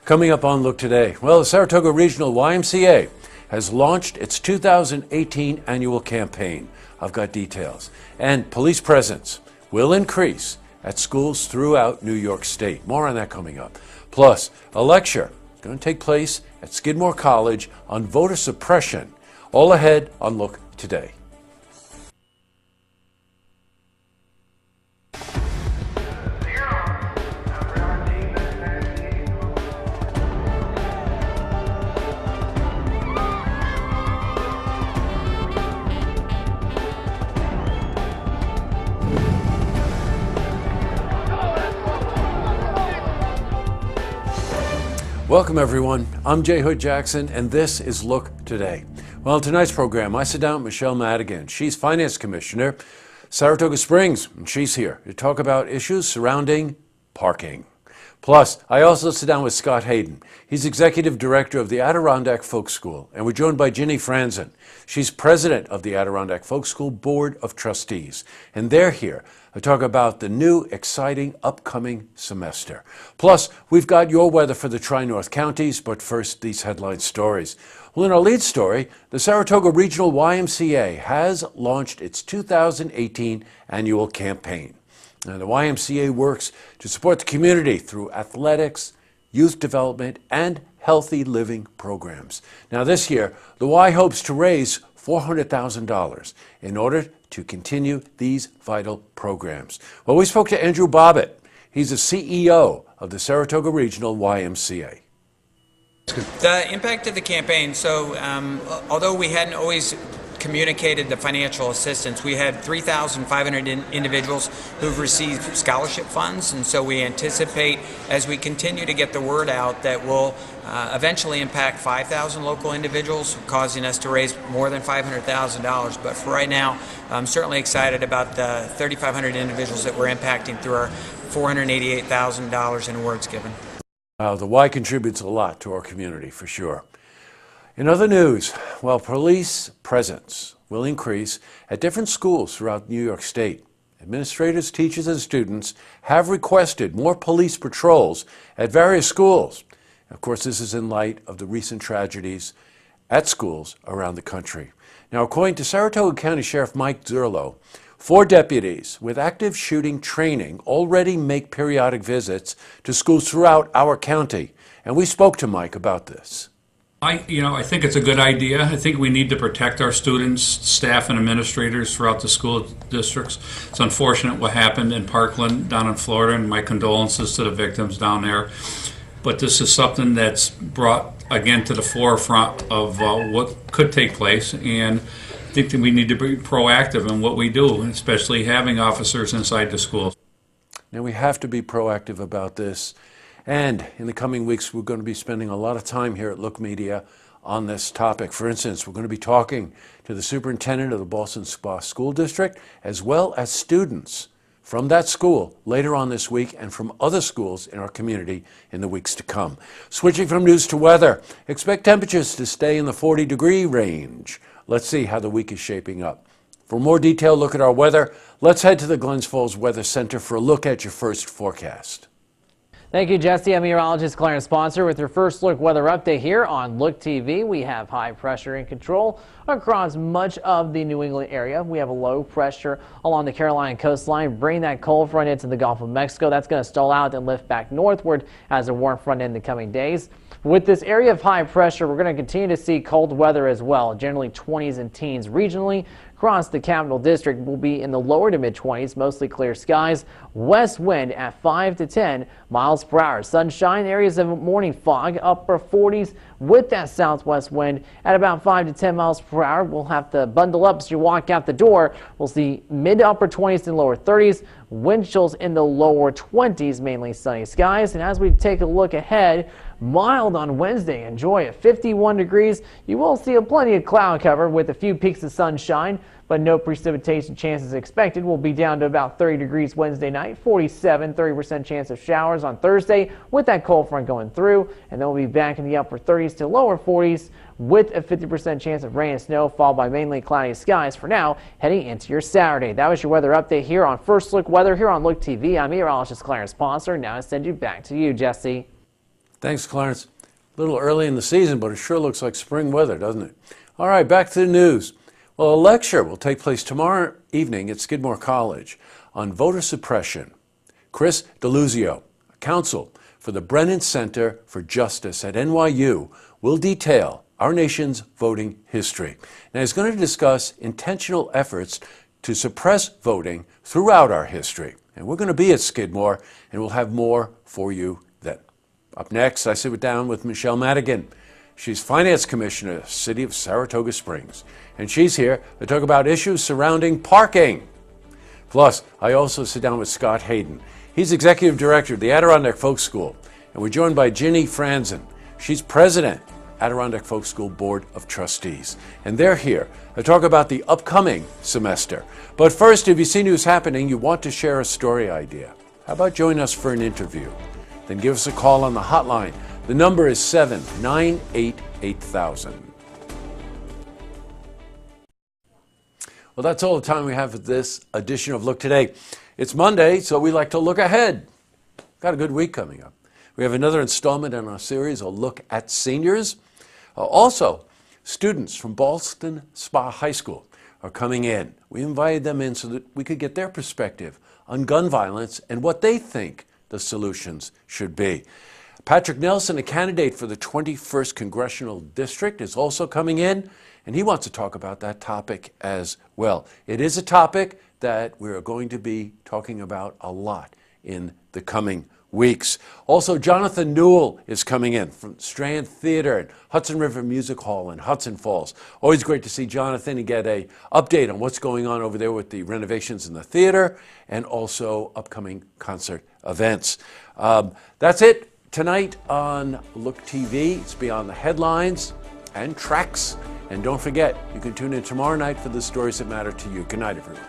Coming up on Look Today, well, the Saratoga Regional YMCA has launched its 2018 annual campaign. I've got details. And police presence will increase at schools throughout New York State. More on that coming up. Plus, a lecture going to take place at Skidmore College on voter suppression. All ahead on Look Today. Welcome everyone, I'm J. Hood Jackson and this is Look Today. Well, in tonight's program I sit down with Michelle Madigan. She's Finance Commissioner, Saratoga Springs, and she's here to talk about issues surrounding parking. Plus, I also sit down with Scott Hayden. He's Executive Director of the Adirondack Folk School, and we're joined by Ginny Franzen. She's President of the Adirondack Folk School Board of Trustees, and they're here to talk about the new, exciting, upcoming semester. Plus, we've got your weather for the Tri-North counties, but first, these headline stories. Well, in our lead story, the Saratoga Regional YMCA has launched its 2018 annual campaign. Now, the YMCA works to support the community through athletics, youth development, and healthy living programs. Now, this year, the Y hopes to raise $400,000 in order to continue these vital programs. Well, we spoke to Andrew Bobbitt. He's the CEO of the Saratoga Regional YMCA. The impact of the campaign, although we hadn't always communicated the financial assistance, we had 3,500 individuals who've received scholarship funds, and so we anticipate as we continue to get the word out that we'll eventually impact 5,000 local individuals, causing us to raise more than $500,000. But for right now, I'm certainly excited about the 3,500 individuals that we're impacting through our $488,000 in awards given. The Y contributes a lot to our community, for sure. In other news, well, police presence will increase at different schools throughout New York State. Administrators, teachers, and students have requested more police patrols at various schools. Of course, this is in light of the recent tragedies at schools around the country. Now, according to Saratoga County Sheriff Mike Zerlo, 4 deputies with active shooting training already make periodic visits to schools throughout our county. And we spoke to Mike about this. I think it's a good idea. I think we need to protect our students, staff, and administrators throughout the school districts. It's unfortunate what happened in Parkland down in Florida, and my condolences to the victims down there. But this is something that's brought, again, to the forefront of what could take place, and I think that we need to be proactive in what we do, especially having officers inside the schools. Now, we have to be proactive about this. And in the coming weeks, we're going to be spending a lot of time here at Look Media on this topic. For instance, we're going to be talking to the superintendent of the Boston Spa School District, as well as students from that school later on this week and from other schools in our community in the weeks to come. Switching from news to weather, expect temperatures to stay in the 40-degree range. Let's see how the week is shaping up. For a more detailed look at our weather, let's head to the Glens Falls Weather Center for a look at your first forecast. Thank you, Jesse. I'm meteorologist Clarence Sponsor with your first look weather update here on Look TV. We have high pressure in control across much of the New England area. We have a low pressure along the Carolina coastline, bringing that cold front into the Gulf of Mexico. That's going to stall out and lift back northward as a warm front in the coming days. With this area of high pressure, we're going to continue to see cold weather as well, generally 20s and teens regionally. Across the Capital District will be in the lower to mid-20s, mostly clear skies. West wind at 5 to 10 miles per hour. Sunshine, areas of morning fog, upper 40s with that southwest wind at about 5 to 10 miles per hour. We'll have to bundle up as you walk out the door. We'll see mid to upper 20s and lower 30s. Wind chills in the lower 20s, mainly sunny skies. And as we take a look ahead, mild on Wednesday. Enjoy at 51 degrees. You will see plenty of cloud cover with a few peaks of sunshine, but no precipitation chances expected. We'll be down to about 30 degrees Wednesday night, 30% chance of showers on Thursday with that cold front going through, and then we'll be back in the upper 30s to lower 40s with a 50% chance of rain and snow, followed by mainly cloudy skies for now heading into your Saturday. That was your weather update here on First Look Weather here on Look TV. I'm meteorologist Clarence Sponsor. Now I send you back to you, Jesse. Thanks, Clarence. A little early in the season, but it sure looks like spring weather, doesn't it? All right, back to the news. Well, a lecture will take place tomorrow evening at Skidmore College on voter suppression. Chris DeLuzio, counsel for the Brennan Center for Justice at NYU, will detail our nation's voting history. Now, he's going to discuss intentional efforts to suppress voting throughout our history. And we're going to be at Skidmore, and we'll have more for you then. Up next, I sit down with Michelle Madigan. She's Finance Commissioner, City of Saratoga Springs. And she's here to talk about issues surrounding parking. Plus, I also sit down with Scott Hayden. He's Executive Director of the Adirondack Folk School. And we're joined by Ginny Franzen. She's President, Adirondack Folk School Board of Trustees. And they're here to talk about the upcoming semester. But first, if you see news happening, you want to share a story idea. How about join us for an interview? Then give us a call on the hotline. The number is 798-8000. Well, that's all the time we have for this edition of Look Today. It's Monday, so we like to look ahead. Got a good week coming up. We have another installment in our series, A Look at Seniors. Also, students from Ballston Spa High School are coming in. We invited them in so that we could get their perspective on gun violence and what they think the solutions should be. Patrick Nelson, a candidate for the 21st Congressional District, is also coming in, and he wants to talk about that topic as well. It is a topic that we're going to be talking about a lot in the coming weeks. Also, Jonathan Newell is coming in from Strand Theater and Hudson River Music Hall in Hudson Falls. Always great to see Jonathan and get an update on what's going on over there with the renovations in the theater and also upcoming concert events. That's it tonight on Look TV. It's Beyond the Headlines and Tracks. And don't forget, you can tune in tomorrow night for the stories that matter to you. Good night, everyone.